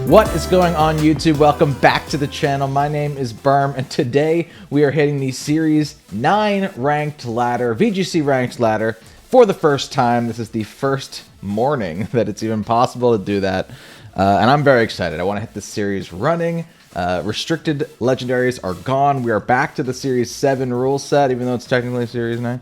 What is going on, YouTube? Welcome back to the channel. My name is Berm, and today we are hitting the Series 9 ranked ladder, VGC ranked ladder, for the first time. This is the first morning that it's even possible to do that, and I'm very excited. I want to hit this series running. Restricted legendaries are gone. We are back to the Series 7 rule set, even though it's technically Series 9.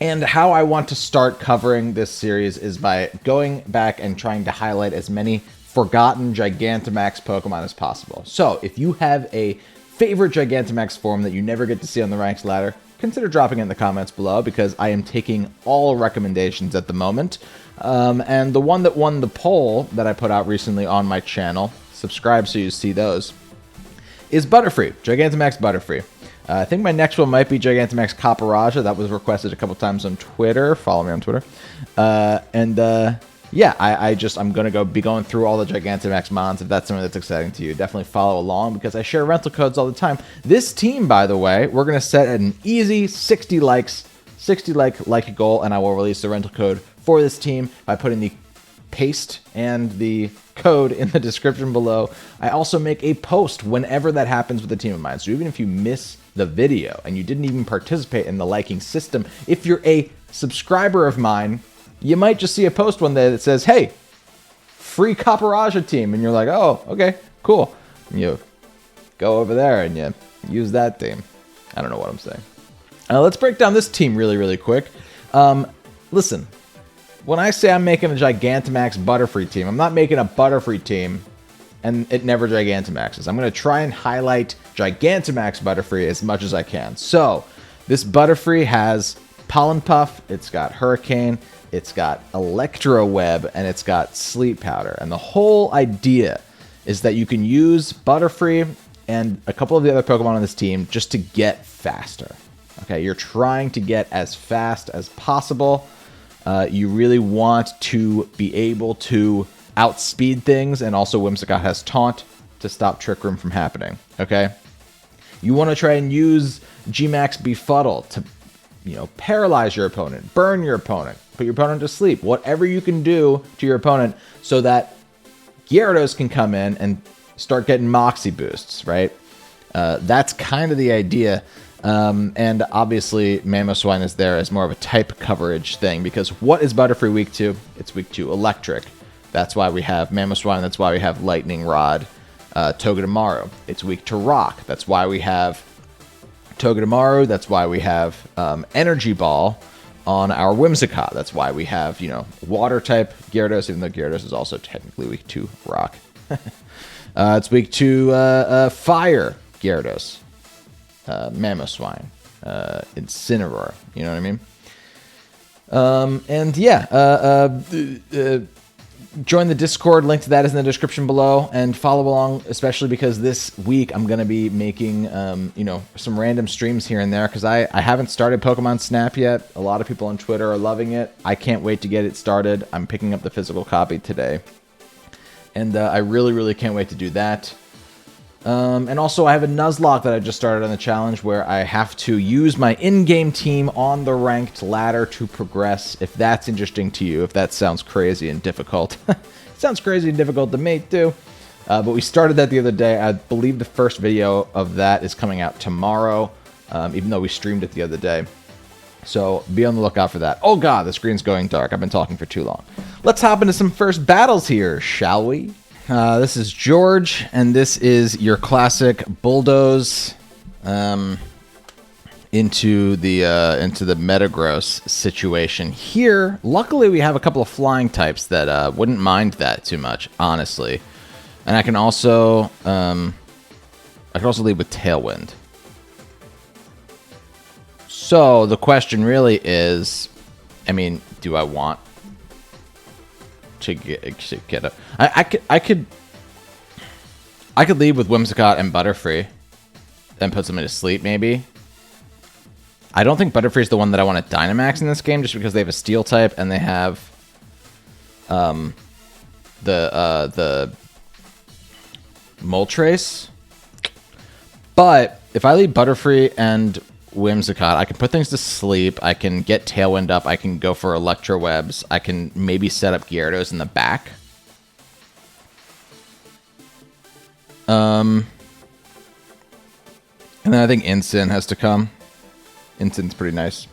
And how I want to start covering this series is by going back and trying to highlight as many forgotten Gigantamax Pokemon as possible. So if you have a favorite Gigantamax form that you never get to see on the ranked ladder, consider dropping it in the comments below, because I am taking all recommendations at the moment. And the one that won the poll that I put out recently on my channel, subscribe so you see those, is Butterfree, Gigantamax Butterfree. I think my next one might be Gigantamax Caparajah. That was requested a couple times on Twitter. Follow me on Twitter. Yeah, I'm going to be going through all the Gigantamax mons. If that's something that's exciting to you, definitely follow along, because I share rental codes all the time. This team, by the way, we're going to set at an easy 60 like goal, and I will release the rental code for this team by putting the paste and the code in the description below. I also make a post whenever that happens with a team of mine. So even if you miss the video and you didn't even participate in the liking system, if you're a subscriber of mine, you might just see a post one day that says, hey, free Caparajah team. And you're like, oh, okay, cool. And you go over there and you use that team. I don't know what I'm saying. Let's break down this team really quick. Listen, when I say I'm making a Gigantamax Butterfree team, I'm not making a Butterfree team and it never Gigantamaxes. I'm going to try and highlight Gigantamax Butterfree as much as I can. So this Butterfree has Pollen Puff, it's got Hurricane, it's got Electro Web, and it's got Sleep Powder. And the whole idea is that you can use Butterfree and a couple of the other Pokemon on this team just to get faster. Okay, you're trying to get as fast as possible. You really want to be able to outspeed things, and also Whimsicott has Taunt to stop Trick Room from happening, okay? You want to try and use GMAX Befuddle to, paralyze your opponent, burn your opponent, put your opponent to sleep, whatever you can do to your opponent so that Gyarados can come in and start getting Moxie boosts, right? That's kind of the idea. And obviously, Mamoswine is there as more of a type coverage thing, because what is Butterfree week 2? It's week 2 Electric. That's why we have Mamoswine. That's why we have Lightning Rod, Togedemaru. It's weak to Rock. That's why we have Togedemaru. That's why we have Energy Ball on our Whimsicott. That's why we have, Water type Gyarados, even though Gyarados is also technically weak to Rock. It's weak to Fire Gyarados. Mamoswine, Incineroar, you know what I mean? Join the Discord, link to that is in the description below, and follow along, especially because this week I'm going to be making, some random streams here and there, because I haven't started Pokemon Snap yet. A lot of people on Twitter are loving it. I can't wait to get it started. I'm picking up the physical copy today, and I really can't wait to do that. And also, I have a Nuzlocke that I just started on the challenge where I have to use my in-game team on the ranked ladder to progress. If that's interesting to you, if that sounds crazy and difficult. It sounds crazy and difficult to me, too. But we started that the other day. I believe the first video of that is coming out tomorrow, even though we streamed it the other day. So be on the lookout for that. Oh, God, the screen's going dark. I've been talking for too long. Let's hop into some first battles here, shall we? This is George, and this is your classic bulldoze into the Metagross situation. Here, luckily, we have a couple of flying types that wouldn't mind that too much, honestly. And I can also lead with Tailwind. So the question really is, do I want to get a... I could lead with Whimsicott and Butterfree and put somebody to sleep, maybe. I don't think Butterfree is the one that I want to Dynamax in this game, just because they have a Steel type and they have the Moltres. But if I lead Butterfree and Whimsicott, I can put things to sleep. I can get Tailwind up. I can go for Electro Webs. I can maybe set up Gyarados in the back. And then I think Ensign has to come. Ensign's pretty nice.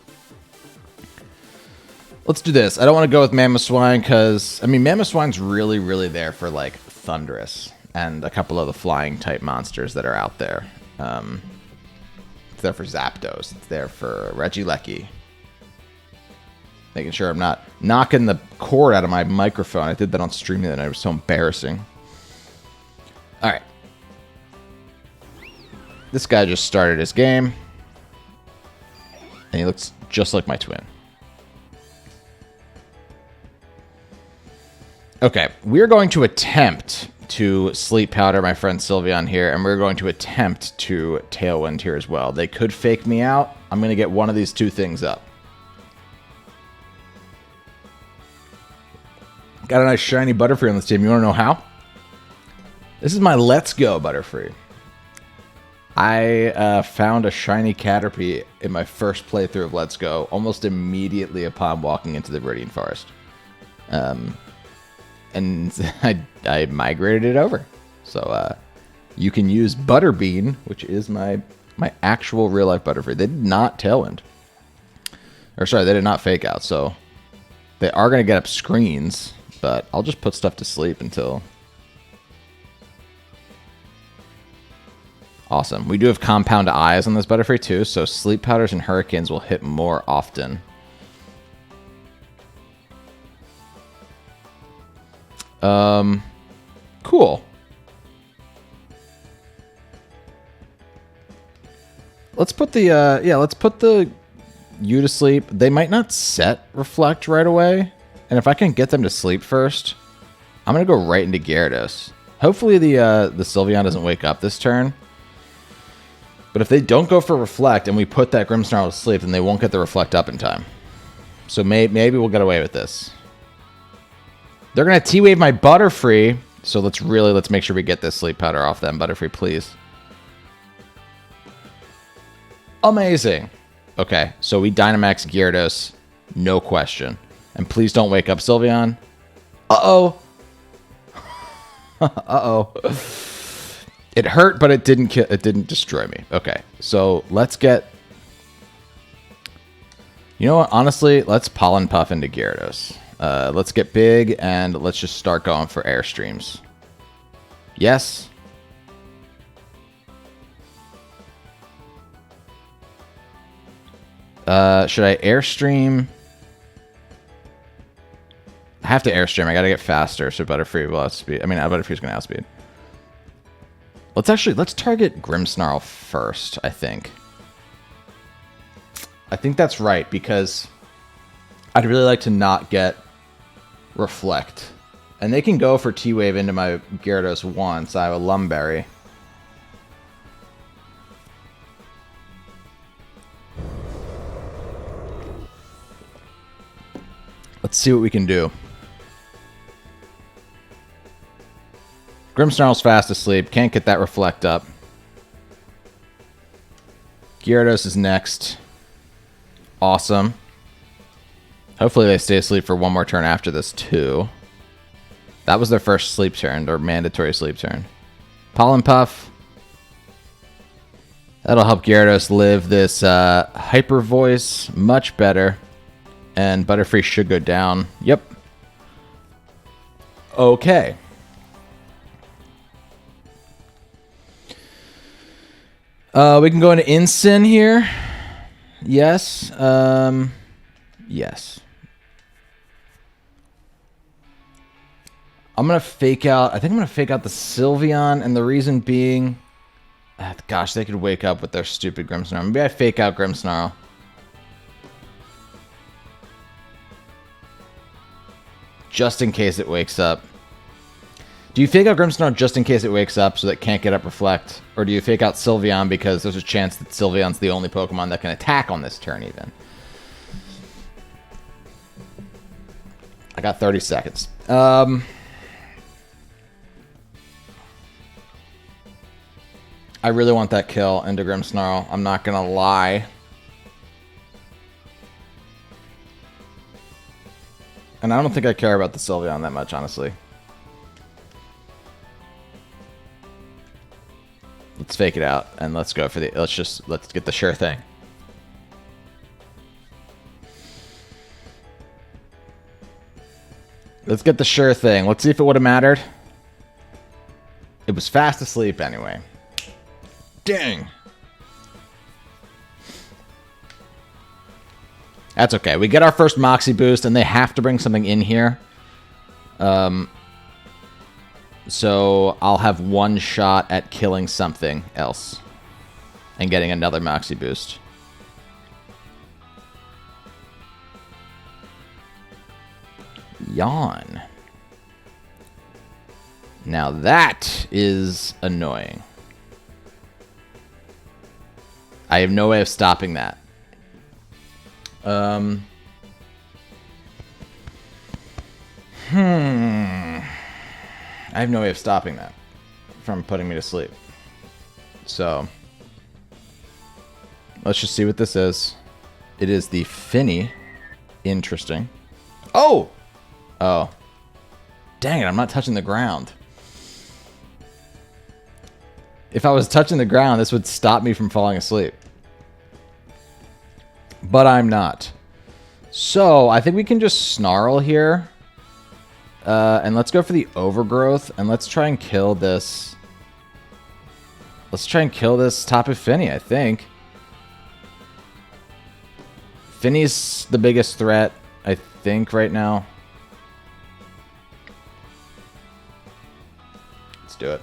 Let's do this. I don't want to go with Mamoswine because, I mean, Mamoswine's really, really there for, like, Thundurus and a couple of the flying type monsters that are out there. It's there for Zapdos. It's there for Regieleki. Making sure I'm not knocking the cord out of my microphone. I did that on stream the other night. It was so embarrassing. All right. This guy just started his game. And he looks just like my twin. Okay, we're going to attempt to Sleep Powder my friend Sylveon here, and we're going to attempt to Tailwind here as well. They could fake me out. I'm going to get one of these two things up. Got a nice shiny Butterfree on this team. You want to know how? This is my Let's Go Butterfree. I found a shiny Caterpie in my first playthrough of Let's Go almost immediately upon walking into the Viridian Forest. And I migrated it over. So you can use Butterbean, which is my actual real-life Butterfree. They did not Tailwind. Or sorry, they did not Fake Out. So they are going to get up screens, but I'll just put stuff to sleep until... Awesome. We do have Compound Eyes on this Butterfree too, so Sleep Powders and Hurricanes will hit more often. Cool. Let's put the let's put the U to sleep. They might not set Reflect right away, and if I can get them to sleep first, I'm gonna go right into Gyarados. Hopefully the Sylveon doesn't wake up this turn. But if they don't go for Reflect and we put that Grimmsnarl to sleep, then they won't get the Reflect up in time. So maybe we'll get away with this. They're going to T-Wave my Butterfree, so let's make sure we get this Sleep Powder off them. Butterfree, please. Amazing. Okay, so we Dynamax Gyarados, no question. And please don't wake up Sylveon. Uh-oh. Uh-oh. It hurt, but it didn't destroy me. Okay, so let's get... You know what? Honestly, let's Pollen Puff into Gyarados. Let's get big, and let's just start going for Airstreams. Yes. Should I Airstream? I have to Airstream. I gotta get faster, so Butterfree will outspeed. I mean, Butterfree's gonna outspeed. Let's target Grimmsnarl first, I think. I think that's right, because I'd really like to not get Reflect. And they can go for T-Wave into my Gyarados once. I have a Lumberry. Let's see what we can do. Grimmsnarl's fast asleep. Can't get that Reflect up. Gyarados is next. Awesome. Hopefully they stay asleep for one more turn after this, too. That was their first sleep turn, or mandatory sleep turn. Pollen Puff. That'll help Gyarados live this Hyper Voice much better. And Butterfree should go down. Yep. Okay. We can go into Ensign here. Yes. Yes. I'm going to fake out. I think I'm going to fake out the Sylveon. And the reason being... gosh, they could wake up with their stupid Grimmsnarl. Maybe I fake out Grimmsnarl. Just in case it wakes up. Do you fake out Grimmsnarl just in case it wakes up so that it can't get up Reflect? Or do you fake out Sylveon because there's a chance that Sylveon's the only Pokemon that can attack on this turn even? I got 30 seconds. I really want that kill into Grimmsnarl. I'm not going to lie. And I don't think I care about the Sylveon that much, honestly. Let's fake it out and let's go for the. Let's get the sure thing. Let's get the sure thing. Let's see if it would have mattered. It was fast asleep anyway. Dang. That's okay. We get our first Moxie boost, and they have to bring something in here. So I'll have one shot at killing something else and getting another Moxie boost. Yawn. Now that is annoying. I have no way of stopping that. I have no way of stopping that from putting me to sleep. So let's just see what this is. It is the Finny. Interesting. Oh! Oh. Dang it, I'm not touching the ground. If I was touching the ground, this would stop me from falling asleep. But I'm not. So I think we can just snarl here. And let's go for the overgrowth. And let's try and kill this. Let's try and kill this Tapu Fini, I think. Finny's the biggest threat, I think, right now. Let's do it.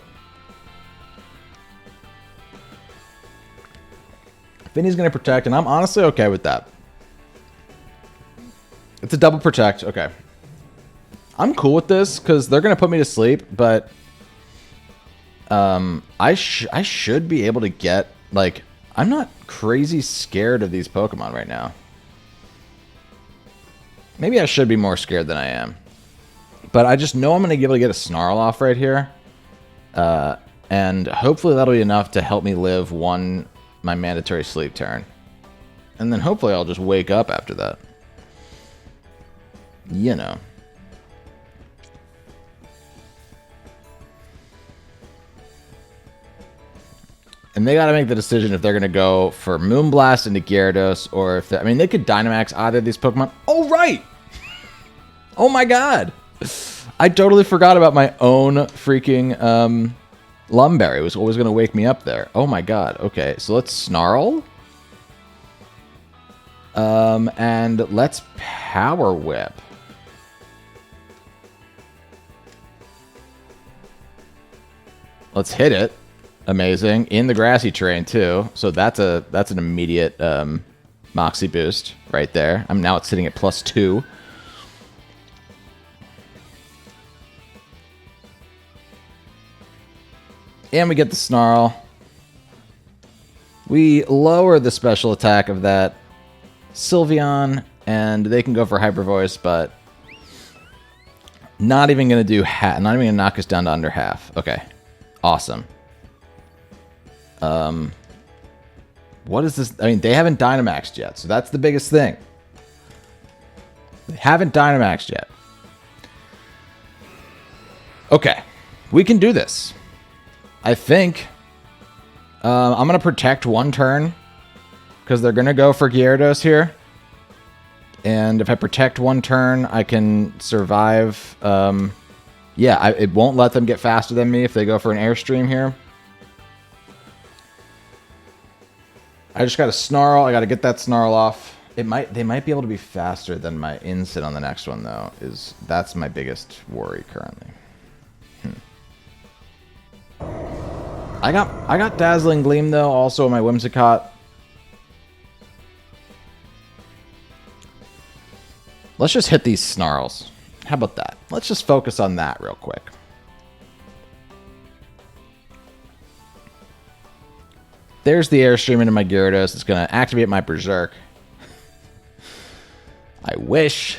Finny's going to protect, and I'm honestly okay with that. It's a double protect. Okay. I'm cool with this, because they're going to put me to sleep, but I should be able to get, like, I'm not crazy scared of these Pokemon right now. Maybe I should be more scared than I am. But I just know I'm going to be able to get a Snarl off right here. And hopefully that'll be enough to help me live my mandatory sleep turn. And then hopefully I'll just wake up after that. You know. And they got to make the decision if they're going to go for Moonblast into Gyarados, or if I mean, they could Dynamax either of these Pokemon. Oh, right! Oh my god! I totally forgot about my own freaking Lumberry. It was always going to wake me up there. Oh my god. Okay, so let's Snarl. And let's Power Whip. Let's hit it. Amazing. In the grassy terrain too. So that's an immediate Moxie boost right there. Now it's sitting at +2. And we get the Snarl. We lower the special attack of that Sylveon, and they can go for Hyper Voice, but not even going to do not even going to knock us down to under half. Okay. Awesome. What is this? I mean, they haven't Dynamaxed yet, so that's the biggest thing. They haven't Dynamaxed yet. Okay. We can do this. I think I'm going to protect one turn because they're going to go for Gyarados here. And if I protect one turn, I can survive. Yeah, it won't let them get faster than me if they go for an Airstream here. I just got to Snarl. I got to get that Snarl off. They might be able to be faster than my Incin on the next one, though. That's my biggest worry currently. I got Dazzling Gleam, though, also in my Whimsicott. Let's just hit these Snarls. How about that? Let's just focus on that real quick. There's the Airstream into my Gyarados. It's going to activate my Berserk. I wish.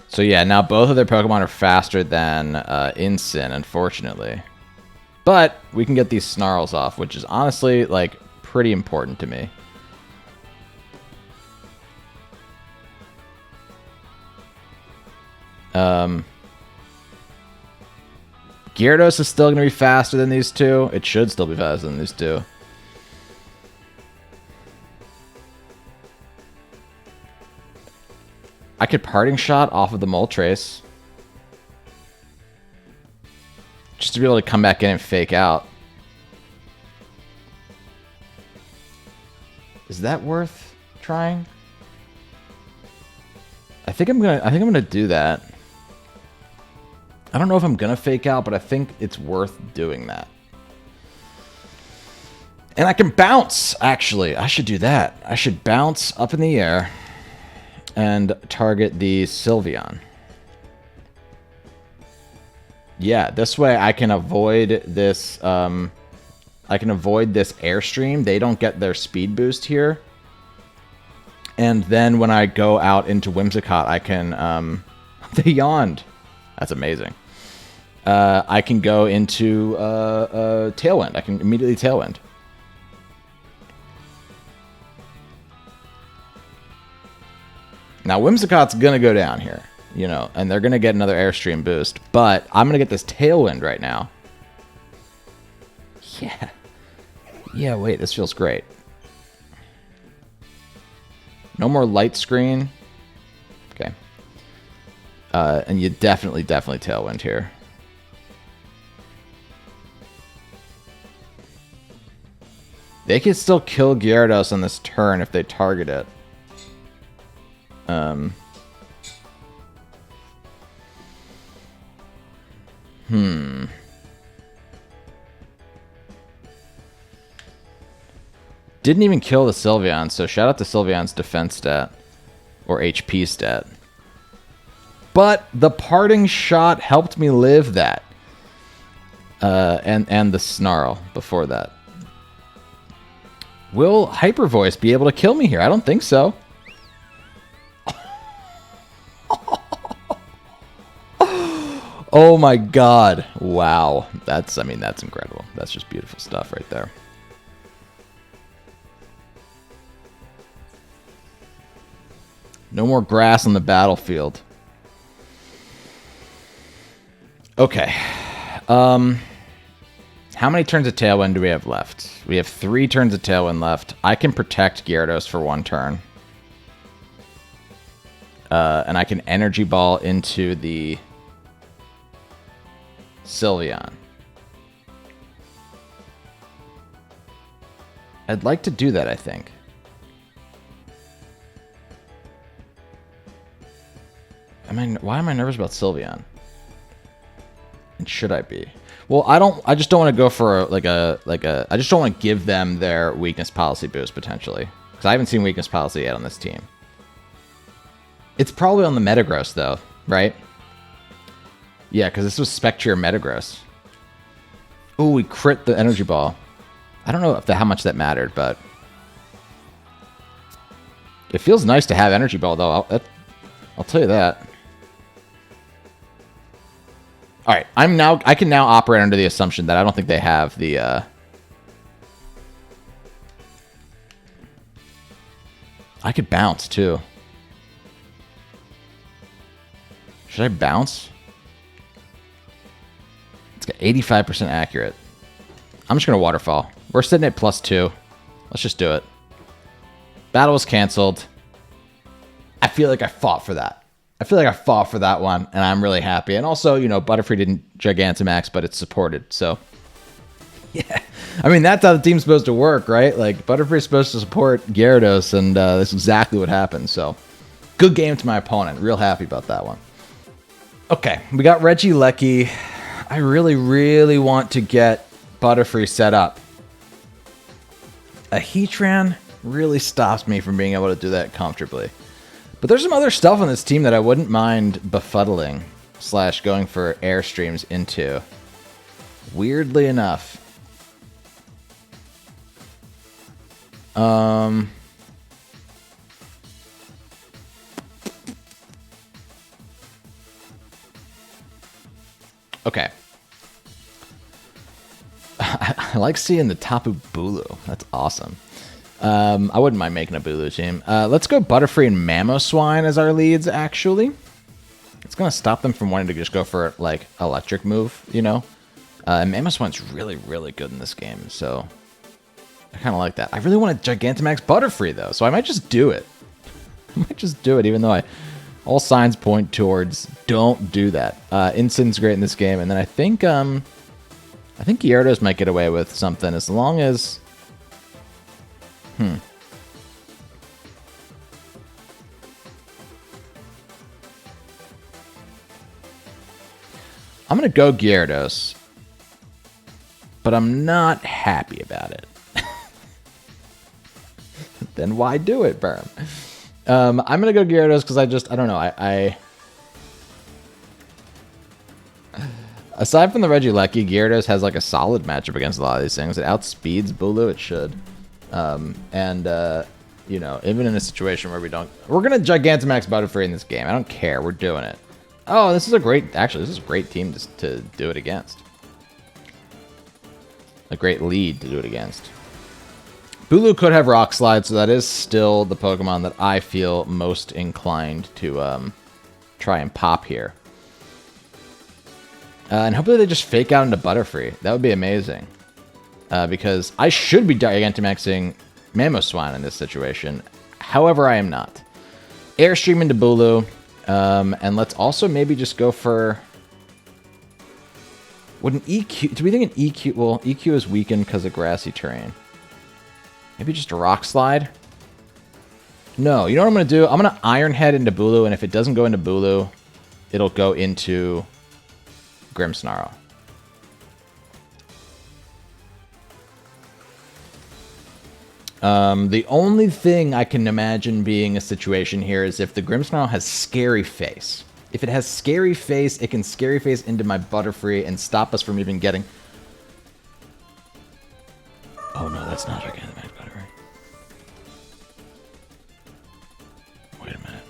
So yeah, now both of their Pokemon are faster than Incin, unfortunately. But we can get these Snarls off, which is honestly, like, pretty important to me. Gyarados is still going to be faster than these two. It should still be faster than these two. I could Parting Shot off of the Moltres. Just to be able to come back in and fake out. Is that worth trying? I think I'm gonna do that. I don't know if I'm gonna fake out, but I think it's worth doing that. And I can bounce, actually. I should do that. I should bounce up in the air and target the Sylveon. Yeah, this way I can avoid this Airstream. They don't get their speed boost here. And then when I go out into Whimsicott, I can they yawned. That's amazing. I can go into Tailwind. I can immediately Tailwind. Now Whimsicott's gonna go down here, you know, and they're gonna get another Airstream boost, but I'm gonna get this Tailwind right now. Yeah. Yeah, wait, this feels great. No more light screen. Okay. And you definitely Tailwind here. They can still kill Gyarados on this turn if they target it. Didn't even kill the Sylveon, so shout out to Sylveon's defense stat. Or HP stat. But the Parting Shot helped me live that. And the Snarl before that. Will Hyper Voice be able to kill me here? I don't think so. Oh my god. Wow. That's incredible. That's just beautiful stuff right there. No more grass on the battlefield. Okay. How many turns of Tailwind do we have left? We have 3 turns of Tailwind left. I can protect Gyarados for 1 turn. And I can Energy Ball into the Sylveon. I'd like to do that, I think. Why am I nervous about Sylveon? And should I be? Well, I just don't want to go for I just don't want to give them their weakness policy boost potentially. Because I haven't seen weakness policy yet on this team. It's probably on the Metagross though, right? Yeah, because this was Spectre Metagross. Oh, we crit the Energy Ball. I don't know how much that mattered, but it feels nice to have Energy Ball though. I'll tell you that. All right, I can now operate under the assumption that I don't think they have the I could bounce too. Should I bounce? It's got 85% accurate. I'm just gonna Waterfall. We're sitting at +2. Let's just do it. Battle was canceled. I feel like I fought for that. I feel like I fought for that one, and I'm really happy. And also, you know, Butterfree didn't Gigantamax, but it's supported, so... Yeah. I mean, that's how the team's supposed to work, right? Like, Butterfree's supposed to support Gyarados, and that's exactly what happened, so... Good game to my opponent. Real happy about that one. Okay, we got Regieleki. I really, really want to get Butterfree set up. A Heatran really stops me from being able to do that comfortably. But there's some other stuff on this team that I wouldn't mind befuddling / going for Airstreams into. Weirdly enough. Okay. I like seeing the Tapu Bulu. That's awesome. I wouldn't mind making a Bulu team. Let's go Butterfree and Mamoswine as our leads, actually. Let's It's going to stop them from wanting to just go for, like, electric move, you know? And Mamoswine's really, really good in this game, so I kind of like that. I really want a Gigantamax Butterfree, though, so I might just do it. I might just do it, even though all signs point towards don't do that. Instin's great in this game, and then I think Gyarados might get away with something as long as... I'm going to go Gyarados, but I'm not happy about it. Then why do it, Berm? I'm going to go Gyarados because I don't know. Aside from the Regieleki, Gyarados has like a solid matchup against a lot of these things. It outspeeds Bulu, it should. You know, even in a situation where we're going to Gigantamax Butterfree in this game. I don't care. We're doing it. Oh, this is a great team to do it against. A great lead to do it against. Bulu could have Rock Slide, so that is still the Pokemon that I feel most inclined to try and pop here. And hopefully they just fake out into Butterfree. That would be amazing. Because I should be Gigantamaxing Mamoswine in this situation. However, I am not. Airstream into Bulu. And let's also maybe just go for... Would an EQ... Do we think an EQ... Well, EQ is weakened because of grassy terrain. Maybe just a Rock Slide? No, you know what I'm going to do? I'm going to Iron Head into Bulu, and if it doesn't go into Bulu, it'll go into Grimmsnarl. The only thing I can imagine being a situation here is if the Grimmsnarl has Scary Face. If it has Scary Face, it can Scary Face into my Butterfree and stop us from even getting... Oh no, that's not Gigantamax Butterfree. Wait a minute.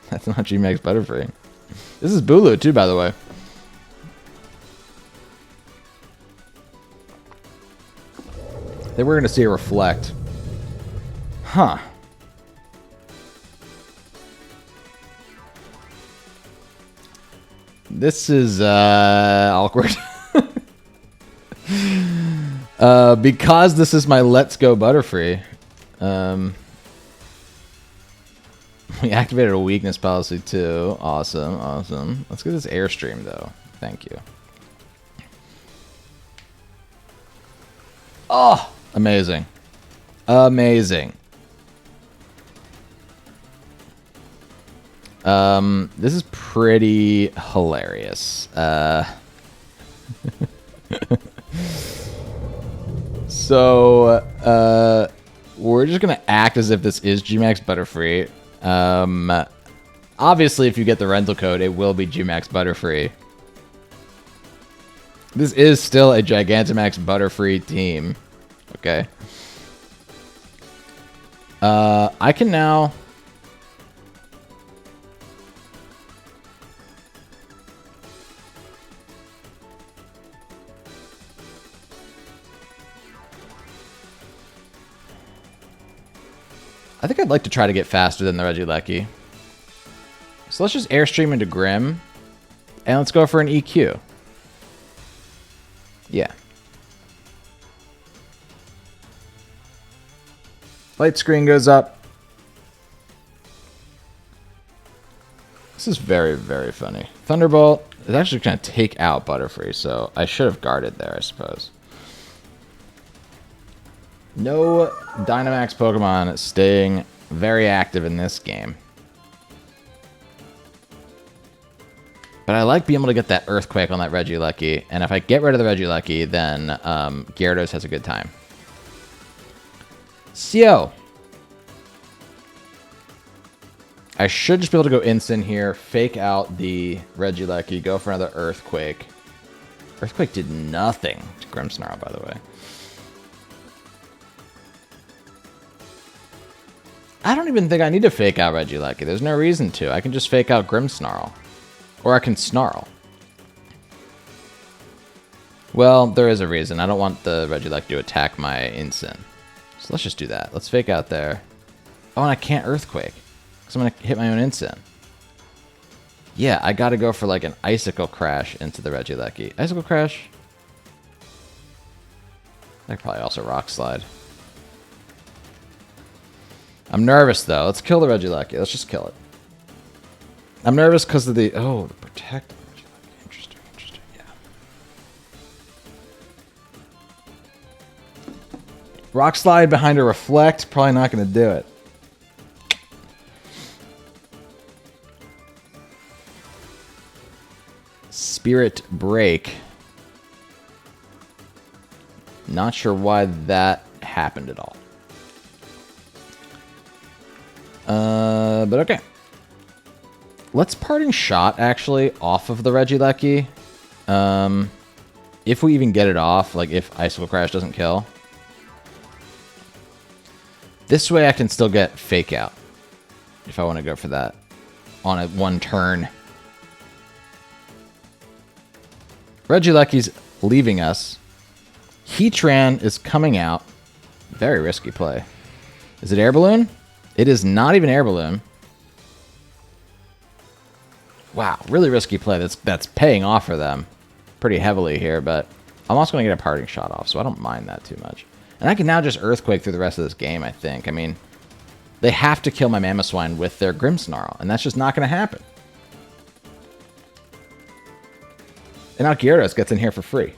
That's not GMAX Butterfree. This is Bulu, too, by the way. Then we're going to see a Reflect. Huh. This is awkward. Because this is my Let's Go Butterfree. We activated a weakness policy too. Awesome, awesome. Let's get this Airstream though. Thank you. Oh, amazing. Amazing. This is pretty hilarious. So, we're just gonna act as if this is GMAX Butterfree. Obviously, if you get the rental code, it will be GMAX Butterfree. This is still a Gigantamax Butterfree team. Okay. I can now... I think I'd like to try to get faster than the Regieleki. So let's just Airstream into Grim. And let's go for an EQ. Yeah. Light screen goes up. This is very, very funny. Thunderbolt is actually going to take out Butterfree, so I should have guarded there, I suppose. No Dynamax Pokemon staying very active in this game. But I like being able to get that Earthquake on that Regieleki, and if I get rid of the Regieleki, then Gyarados has a good time. So, I should just be able to go instant here, fake out the Regieleki, go for another Earthquake. Earthquake did nothing to Grimmsnarl, by the way. I don't even think I need to fake out Regieleki. There's no reason to. I can just fake out Grimmsnarl. Or I can Snarl. Well, there is a reason. I don't want the Regieleki to attack my Incin. So let's just do that. Let's fake out there. Oh, and I can't Earthquake. Because I'm going to hit my own Incin. Yeah, I got to go for like an Icicle Crash into the Regieleki. Icicle Crash? I could probably also Rock Slide. I'm nervous, though. Let's kill the Regieleki. Let's just kill it. I'm nervous because of the... Oh, the Protect. Interesting, yeah. Rock Slide behind a Reflect. Probably not going to do it. Spirit Break. Not sure why that happened at all. But okay. Let's Parting Shot, actually, off of the Regieleki. If we even get it off, like if Icicle Crash doesn't kill. This way I can still get Fake Out. If I want to go for that. On a 1 turn. Regieleki's leaving us. Heatran is coming out. Very risky play. Is it Air Balloon? It is not even Air Balloon. Wow, really risky play. That's paying off for them pretty heavily here, but I'm also going to get a Parting Shot off, so I don't mind that too much. And I can now just Earthquake through the rest of this game, I think. I mean, they have to kill my Mamoswine with their Grimmsnarl, and that's just not going to happen. And now Gyarados gets in here for free.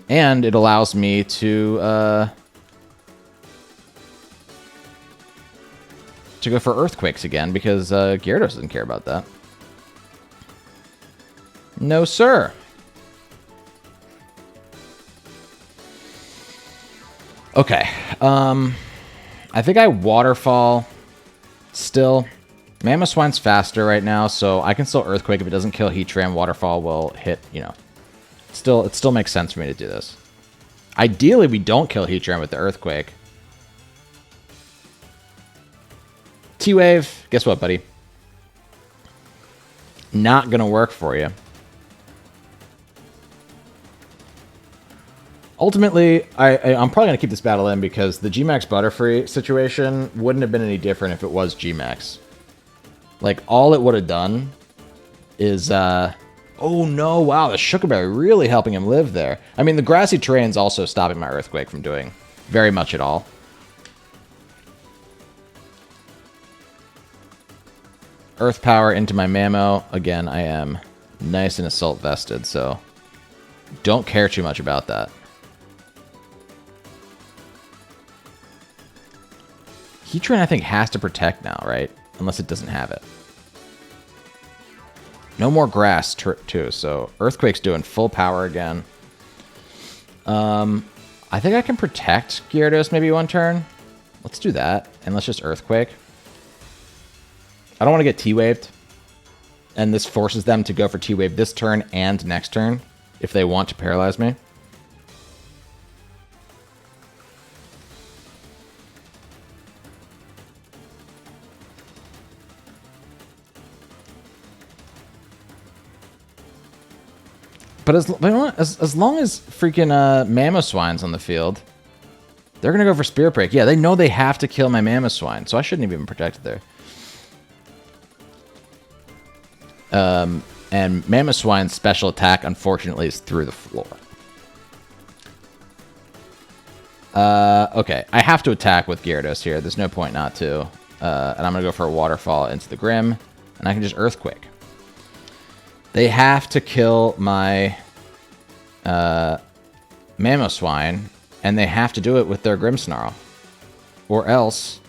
And it allows me to go for Earthquakes again because Gyarados doesn't care about that. No, sir. Okay. I think I Waterfall still. Mamoswine's faster right now, so I can still Earthquake. If it doesn't kill Heatran, Waterfall will hit, you know. It still makes sense for me to do this. Ideally, we don't kill Heatran with the Earthquake. T-Wave, guess what, buddy? Not gonna work for you. Ultimately, I'm probably going to keep this battle in because the GMAX Butterfree situation wouldn't have been any different if it was GMAX. Like, all it would have done is... oh, no, wow, the Shuckleberry really helping him live there. I mean, the grassy terrain's also stopping my Earthquake from doing very much at all. Earth Power into my Mamo. Again, I am nice and Assault Vested, so don't care too much about that. Heatran, I think, has to Protect now, right? Unless it doesn't have it. No more grass, too, so Earthquake's doing full power again. I think I can Protect Gyarados maybe 1 turn. Let's do that, and let's just Earthquake. I don't want to get T-Waved, and this forces them to go for T-Wave this turn and next turn if they want to paralyze me. But as long as freaking Mamoswine's on the field, they're going to go for Spirit Break. Yeah, they know they have to kill my Mamoswine, so I shouldn't have even protected there. And Mamoswine's special attack, unfortunately, is through the floor. Okay, I have to attack with Gyarados here. There's no point not to. And I'm going to go for a Waterfall into the Grim, and I can just Earthquake. They have to kill my Mamoswine, and they have to do it with their Grimmsnarl. Or else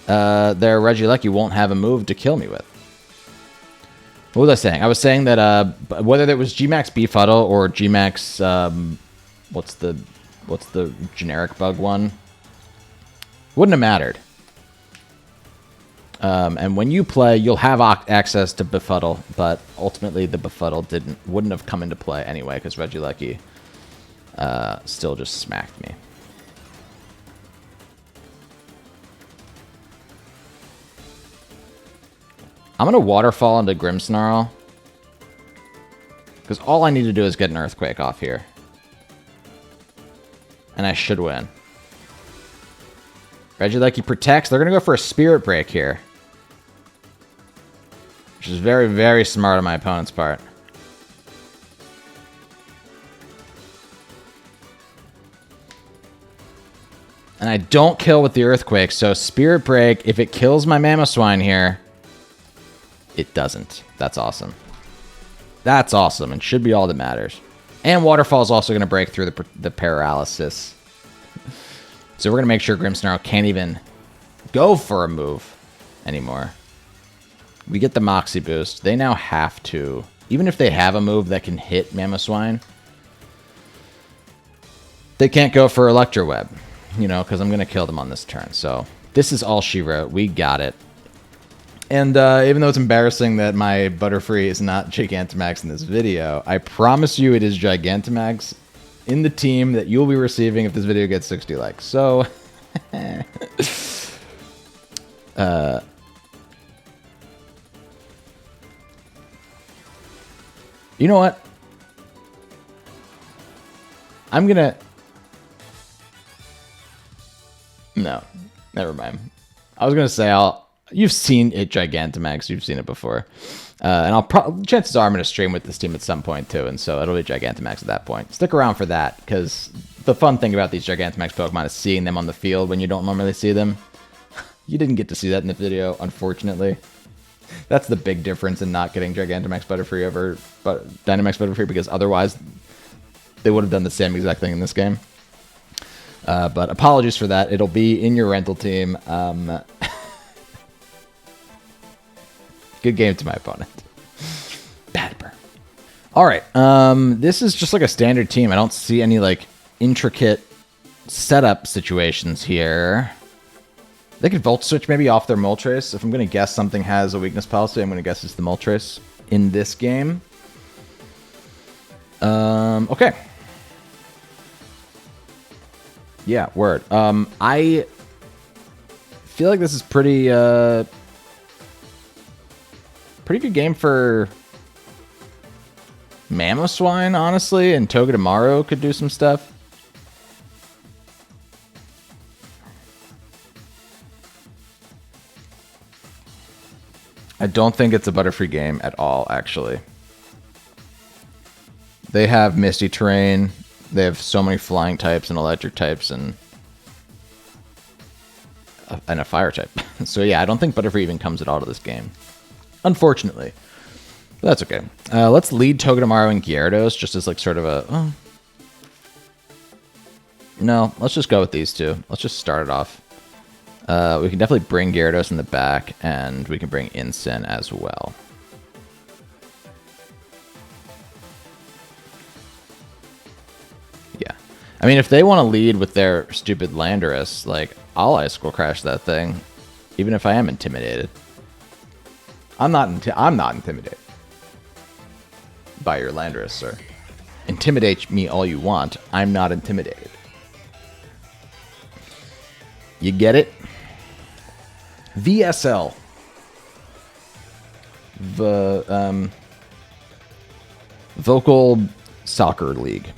their Regieleki won't have a move to kill me with. What was I saying? I was saying that whether it was GMAX Befuddle or GMAX... what's the generic bug one? Wouldn't have mattered. And when you play, you'll have access to Befuddle, but ultimately the Befuddle wouldn't have come into play anyway, because Regieleki still just smacked me. I'm going to waterfall into Grimmsnarl. Because all I need to do is get an Earthquake off here. And I should win. Regieleki protects. They're going to go for a Spirit Break here. Which is very, very smart on my opponent's part. And I don't kill with the Earthquake, so Spirit Break, if it kills my Mamoswine here, it doesn't. That's awesome. That's awesome, and should be all that matters. And Waterfall is also going to break through the paralysis. So we're going to make sure Grimmsnarl can't even go for a move anymore. We get the Moxie boost. They now have to, even if they have a move that can hit Mamoswine, they can't go for Electro Web, you know, because I'm going to kill them on this turn. So this is all she wrote. We got it. And even though it's embarrassing that my Butterfree is not Gigantamax in this video, I promise you it is Gigantamax in the team that you'll be receiving if this video gets 60 likes. So, you know what? I'm gonna... No, never mind. I was gonna say you've seen it Gigantamax. You've seen it before. And chances are I'm going to stream with this team at some point too, and so it'll be Gigantamax at that point. Stick around for that, because the fun thing about these Gigantamax Pokemon is seeing them on the field when you don't normally see them. You didn't get to see that in the video, unfortunately. That's the big difference in not getting Gigantamax Butterfree over Dynamax Butterfree, because otherwise they would have done the same exact thing in this game. But apologies for that. It'll be in your rental team. Good game to my opponent. Bad burn. All right. This is just like a standard team. I don't see any like intricate setup situations here. They could Volt Switch maybe off their Moltres. If I'm going to guess something has a weakness policy, I'm going to guess it's the Moltres in this game. Okay. Yeah, word. I feel like this is pretty good game for Mamoswine, honestly, and Togedemaru could do some stuff. I don't think it's a Butterfree game at all, actually. They have Misty Terrain. They have so many flying types and electric types and a fire type. So yeah, I don't think Butterfree even comes at all to this game. Unfortunately. But that's okay. Let's lead Togedemaru and Gyarados just as like sort of a... No, let's just go with these two. Let's just start it off. We can definitely bring Gyarados in the back, and we can bring Incin as well. Yeah. I mean, if they want to lead with their stupid Landorus, like, I'll Icicle Crash that thing, even if I am intimidated. I'm not intimidated by your Landorus, sir. Intimidate me all you want. I'm not intimidated. You get it? VSL. The Vocal Soccer League.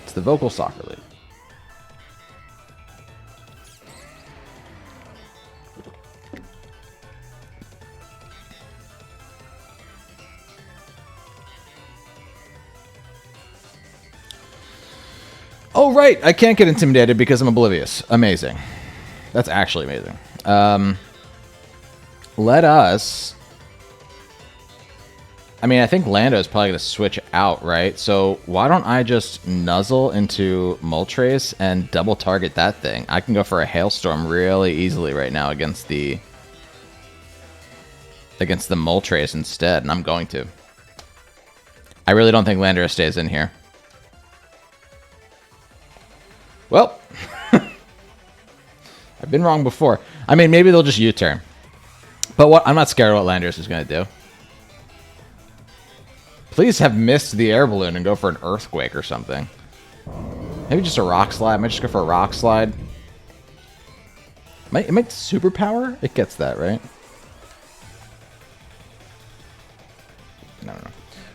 It's the Vocal Soccer League. Oh, right. I can't get intimidated because I'm oblivious. Amazing. That's actually amazing. Let us... I mean, I think Lando is probably going to switch out, right? So why don't I just nuzzle into Moltres and double target that thing? I can go for a Hailstorm really easily right now against the Moltres instead, and I'm going to. I really don't think Landorus stays in here. Well, I've been wrong before. I mean, maybe they'll just U-turn. But I'm not scared of what Landorus is going to do. Please have missed the air balloon and go for an Earthquake or something. Maybe just a Rock Slide. I might just go for a Rock Slide. It might Superpower? It gets that, right? No.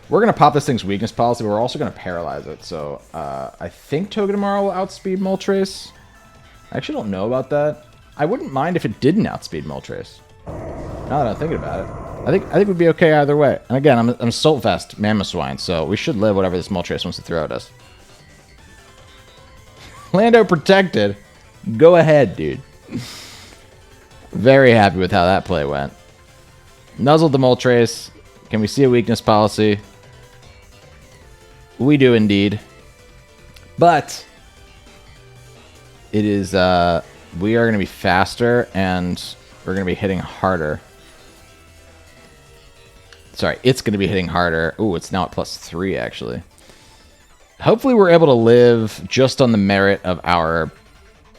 We're going to pop this thing's weakness policy, but we're also going to paralyze it. So I think Togedemaru will outspeed Moltres. I actually don't know about that. I wouldn't mind if it didn't outspeed Moltres. Now that I'm thinking about it. I think we'd be okay either way. And again, I'm Assault Vest, Mamoswine, so we should live whatever this Moltres wants to throw at us. Lando protected. Go ahead, dude. Very happy with how that play went. Nuzzled the Moltres. Can we see a weakness policy? We do indeed. But it is we are going to be faster and we're going to be hitting harder. Sorry, it's going to be hitting harder. Ooh, it's now at +3 actually. Hopefully we're able to live just on the merit of our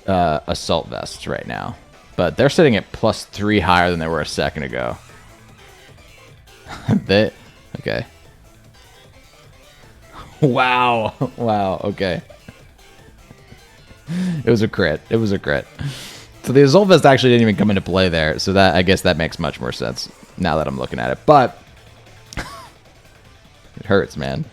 Assault Vests right now. But they're sitting at +3 higher than they were a second ago. Okay. Wow. Wow, okay. It was a crit. It was a crit. So the Assault Vest actually didn't even come into play there. So that, I guess that makes much more sense now that I'm looking at it. But it hurts, man.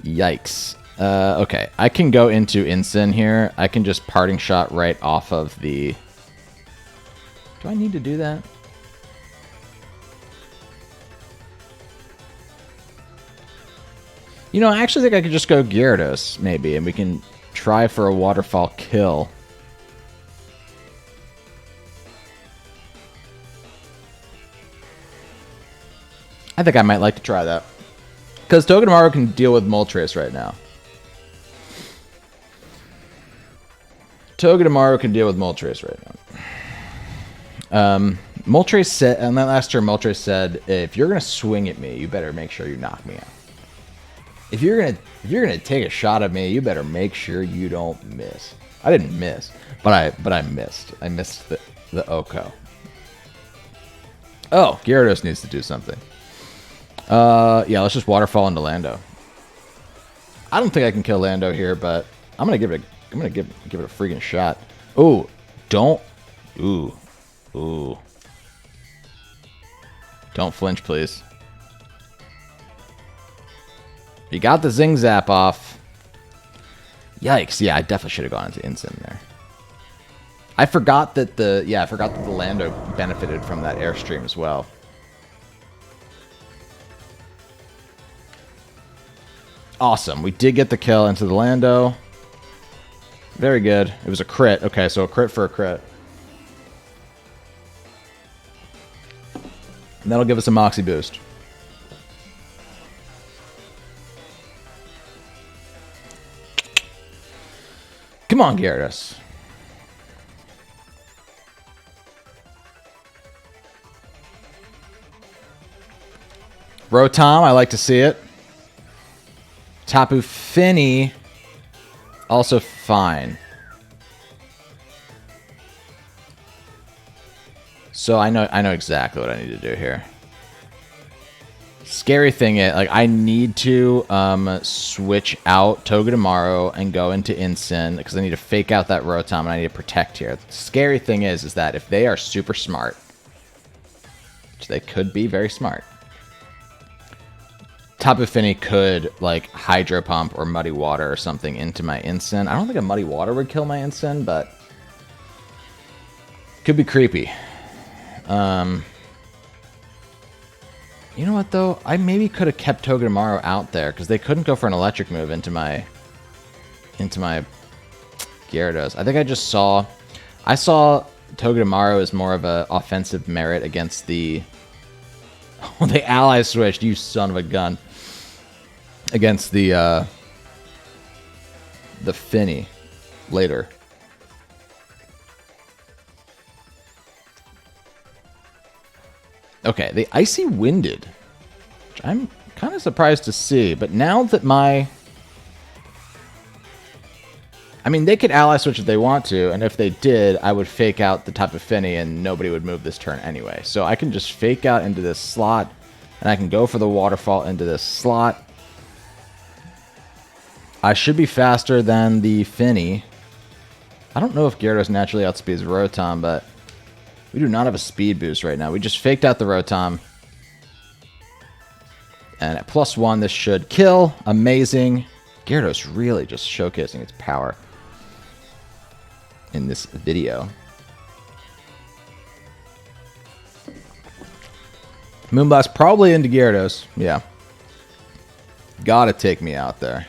Yikes. Okay, I can go into Ensign here. I can just Parting Shot right off of the... Do I need to do that? You know, I actually think I could just go Gyarados, maybe, and we can try for a Waterfall kill. I think I might like to try that. Because Togedemaru can deal with Moltres right now. Togedemaru can deal with Moltres right now. Moltres said, and that last turn, Moltres said, "If you're gonna swing at me, you better make sure you knock me out. If you're gonna take a shot at me, you better make sure you don't miss." I didn't miss, but I missed. I missed the Oko. Oh, Gyarados needs to do something. Yeah, let's just Waterfall into Lando. I don't think I can kill Lando here, but I'm gonna give it a freaking shot. Ooh, don't. Ooh. Don't flinch, please. You got the Zing Zap off. Yikes! Yeah, I definitely should have gone into Ensign there. I forgot that the Lando benefited from that Airstream as well. Awesome. We did get the kill into the Lando. Very good. It was a crit. Okay, so a crit for a crit. And that'll give us a Moxie boost. Come on, Gyarados. Rotom, I like to see it. Tapu Fini, also fine. So I know exactly what I need to do here. Scary thing is, like, I need to switch out Togedemaru and go into Ensign because I need to fake out that Rotom and I need to protect here. The scary thing is that if they are super smart, which they could be very smart, Tapu Fini could, like, Hydro Pump or Muddy Water or something into my Ensign. I don't think a Muddy Water would kill my Ensign, but could be creepy. You know what, though? I maybe could have kept Togedemaru out there because they couldn't go for an electric move into my Gyarados. I think I saw Togedemaru as more of an offensive merit against the... Oh, the ally switched, you son of a gun. Against the Fini later. Okay, the Icy Winded, which I'm kind of surprised to see, but now that I mean, they could ally switch if they want to, and if they did, I would fake out the Tapu Fini and nobody would move this turn anyway. So I can just fake out into this slot, and I can go for the Waterfall into this slot. I should be faster than the Finny. I don't know if Gyarados naturally outspeeds Rotom, but we do not have a speed boost right now. We just faked out the Rotom. And at +1, this should kill. Amazing. Gyarados really just showcasing its power in this video. Moonblast probably into Gyarados. Yeah. Gotta take me out there.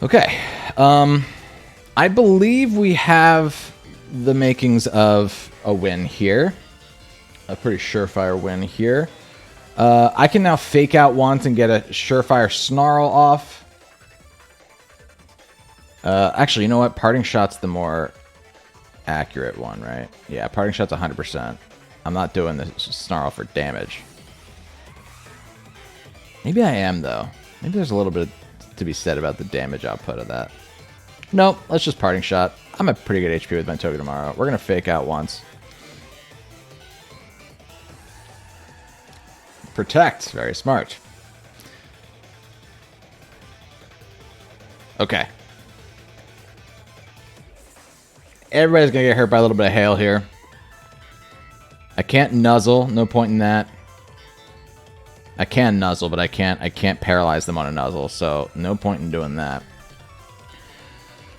Okay. I believe we have the makings of a win here. A pretty surefire win here. I can now fake out once and get a surefire Snarl off. Actually, you know what? Parting Shot's the more accurate one, right? Yeah, Parting Shot's 100%. I'm not doing the Snarl for damage. Maybe I am, though. Maybe there's a little bit to be said about the damage output of that. Nope, let's just Parting Shot. I'm at pretty good HP with my Togedemaru. We're going to fake out once. Protect. Very smart. Okay. Everybody's going to get hurt by a little bit of hail here. I can't nuzzle. No point in that. I can nuzzle, but I can't paralyze them on a nuzzle, so no point in doing that.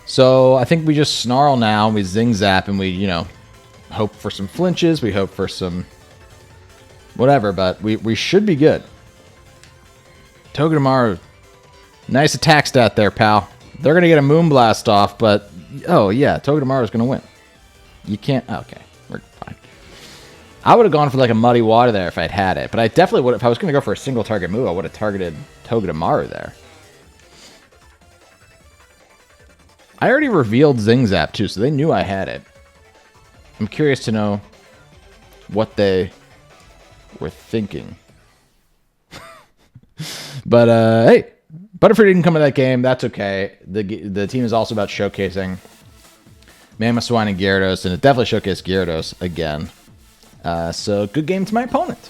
So I think we just Snarl now, we Zing Zap, and we, you know, hope for some flinches, we hope for some whatever, but we should be good. Togedemaru, nice attack stat there, pal. They're going to get a Moonblast off, but, oh yeah, Togedemaru is going to win. You can't, okay, we're fine. I would have gone for like a Muddy Water there if I'd had it, but I definitely would, if I was going to go for a single target move, I would have targeted Togedemaru there. I already revealed Zing Zap too, so they knew I had it. I'm curious to know what they were thinking. But, hey, Butterfree didn't come to that game. That's okay. The team is also about showcasing Mamoswine and Gyarados, and it definitely showcased Gyarados again. So, good game to my opponent.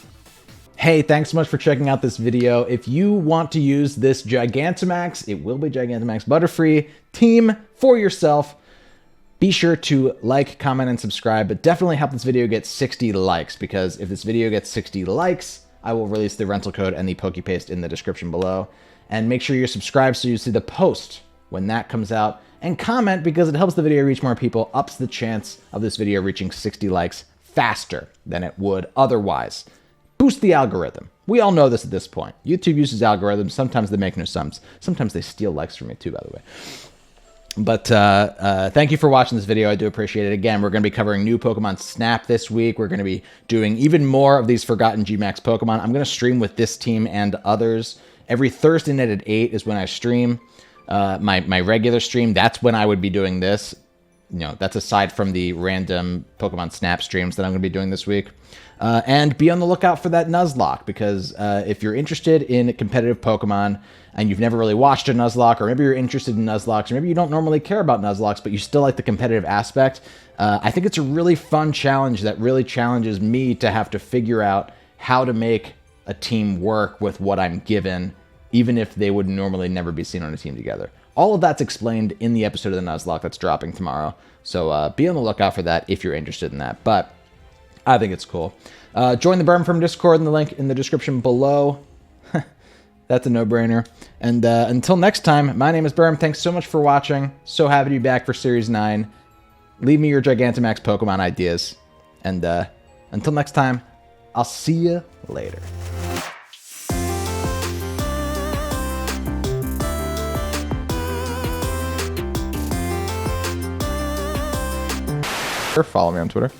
Hey, thanks so much for checking out this video. If you want to use this Gigantamax, it will be Gigantamax Butterfree team for yourself, be sure to like, comment, and subscribe, but definitely help this video get 60 likes, because if this video gets 60 likes, I will release the rental code and the PokePaste in the description below. And make sure you're subscribed so you see the post when that comes out. And comment, because it helps the video reach more people, ups the chance of this video reaching 60 likes faster than it would otherwise. Boost the algorithm. We all know this at this point. YouTube uses algorithms. Sometimes they make no sense. Sometimes they steal likes from me too, by the way. But thank you for watching this video. I do appreciate it. Again, we're going to be covering new Pokemon Snap this week. We're going to be doing even more of these forgotten GMAX Pokemon. I'm going to stream with this team and others. Every Thursday night at 8 is when I stream. My regular stream, that's when I would be doing this. You know, that's aside from the random Pokemon Snap streams that I'm going to be doing this week. And be on the lookout for that Nuzlocke, because if you're interested in competitive Pokemon and you've never really watched a Nuzlocke, or maybe you're interested in Nuzlocks, or maybe you don't normally care about Nuzlocks, but you still like the competitive aspect, I think it's a really fun challenge that really challenges me to have to figure out how to make a team work with what I'm given, even if they would normally never be seen on a team together. All of that's explained in the episode of the Nuzlocke that's dropping tomorrow, so be on the lookout for that if you're interested in that. But I think it's cool. Join the Berm from Discord in the link in the description below. That's a no-brainer. And until next time, my name is Berm. Thanks so much for watching. So happy to be back for Series 9. Leave me your Gigantamax Pokemon ideas. And until next time, I'll see you later. Or follow me on Twitter.